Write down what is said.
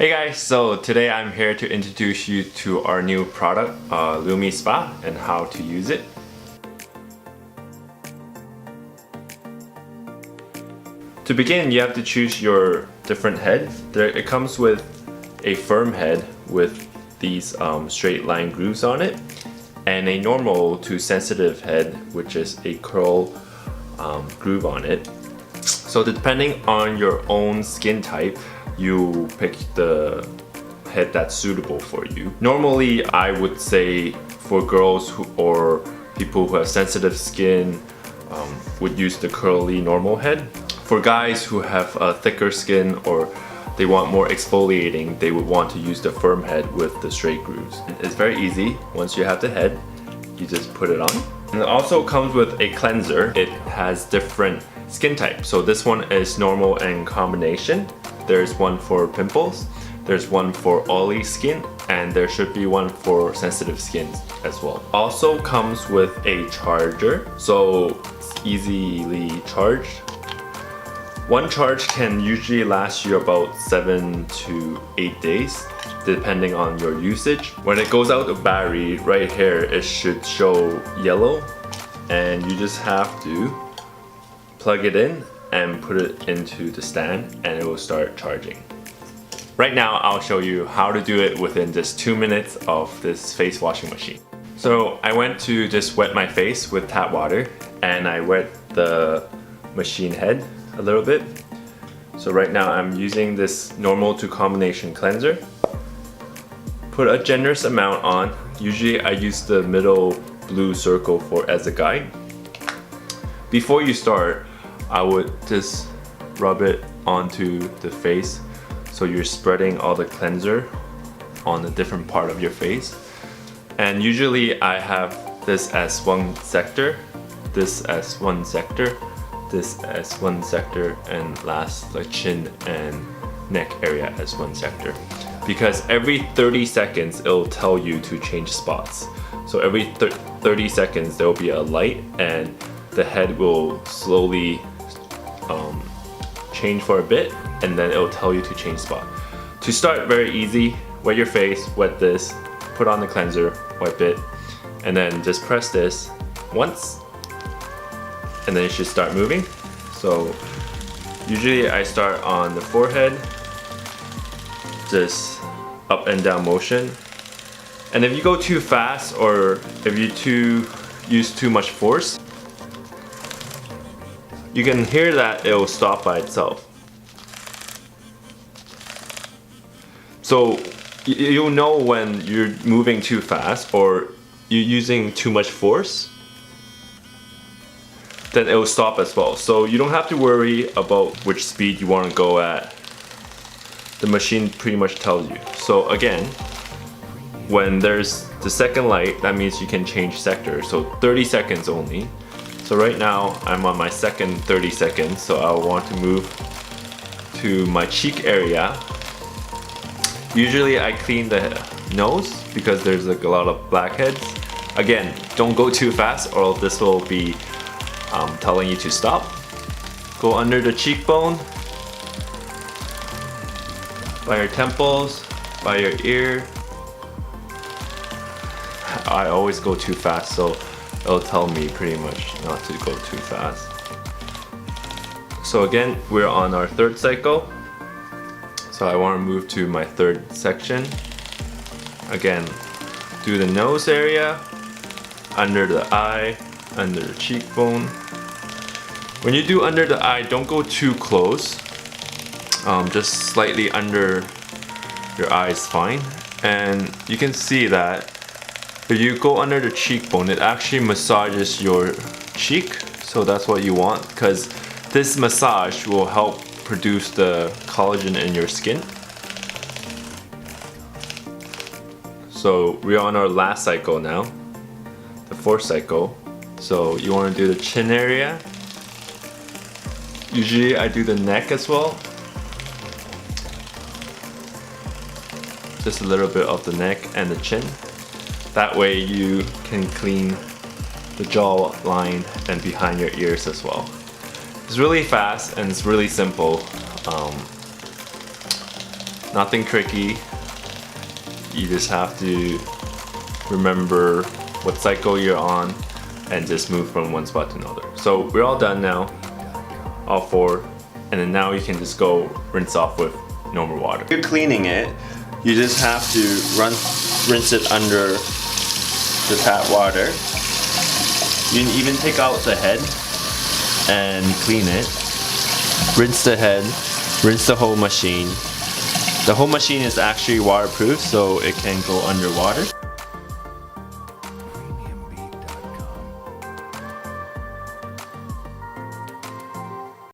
Hey guys, so today I'm here to introduce you to our new product, Lumi Spa, and how to use it. To begin, you have to choose your different head. It comes with a firm head with these straight line grooves on it, and a normal to sensitive head, which is a curl groove on it. So depending on your own skin type, you pick the head that's suitable for you. Normally, I would say for girls or people who have sensitive skin would use the curly normal head. For guys who have a thicker skin or they want more exfoliating, they would want to use the firm head with the straight grooves. It's very easy. Once you have the head, you just put it on. And it also comes with a cleanser. It has different skin types. So this one is normal and combination. There's one for pimples, there's one for oily skin, and there should be one for sensitive skin as well. Also comes with a charger, so it's easily charged. One charge can usually last you about 7 to 8 days, depending on your usage. When it goes out of battery, right here, it should show yellow, and you just have to plug it in and put it into the stand, and it will start charging. Right now, I'll show you how to do it within just 2 minutes of this face washing machine. So I went to just wet my face with tap water, and I wet the machine head a little bit. So right now I'm using this normal to combination cleanser. Put a generous amount on. Usually I use the middle blue circle as a guide. Before you start, I would just rub it onto the face so you're spreading all the cleanser on a different part of your face. And usually I have this as one sector, this as one sector, this as one sector, and last the chin and neck area as one sector. Because every 30 seconds it'll tell you to change spots. So every 30 seconds there will be a light and the head will slowly change for a bit, and then it'll tell you to change spot. To start, very easy. Wet your face, wet this, put on the cleanser, wipe it, and then just press this once, and then it should start moving. So usually I start on the forehead, just up and down motion. And if you go too fast or if you use too much force, you can hear that it will stop by itself. So you'll know when you're moving too fast or you're using too much force, then it will stop as well. So you don't have to worry about which speed you want to go at. The machine pretty much tells you. So again, when there's the second light, that means you can change sector. So 30 seconds only. So right now I'm on my second 30 seconds, so I'll want to move to my cheek area. Usually I clean the nose because there's like a lot of blackheads. Again, don't go too fast or this will be telling you to stop. Go under the cheekbone, by your temples, by your ear. I always go too fast, so it'll tell me pretty much not to go too fast. So again, we're on our third cycle. So I want to move to my third section. Again, do the nose area, under the eye, under the cheekbone. When you do under the eye, don't go too close. Just slightly under your eye is fine. And you can see that if you go under the cheekbone, it actually massages your cheek. So that's what you want, because this massage will help produce the collagen in your skin. So we're on our last cycle now, the fourth cycle. So you want to do the chin area. Usually I do the neck as well. Just a little bit of the neck and the chin. That way you can clean the jaw line and behind your ears as well. It's really fast and it's really simple. Nothing tricky. You just have to remember what cycle you're on and just move from one spot to another. So we're all done now, all 4, and then now you can just go rinse off with normal water. If you're cleaning it, you just have to rinse it under the tap water. You can even take out the head and clean it. Rinse the head, rinse the whole machine. The whole machine is actually waterproof, so it can go underwater.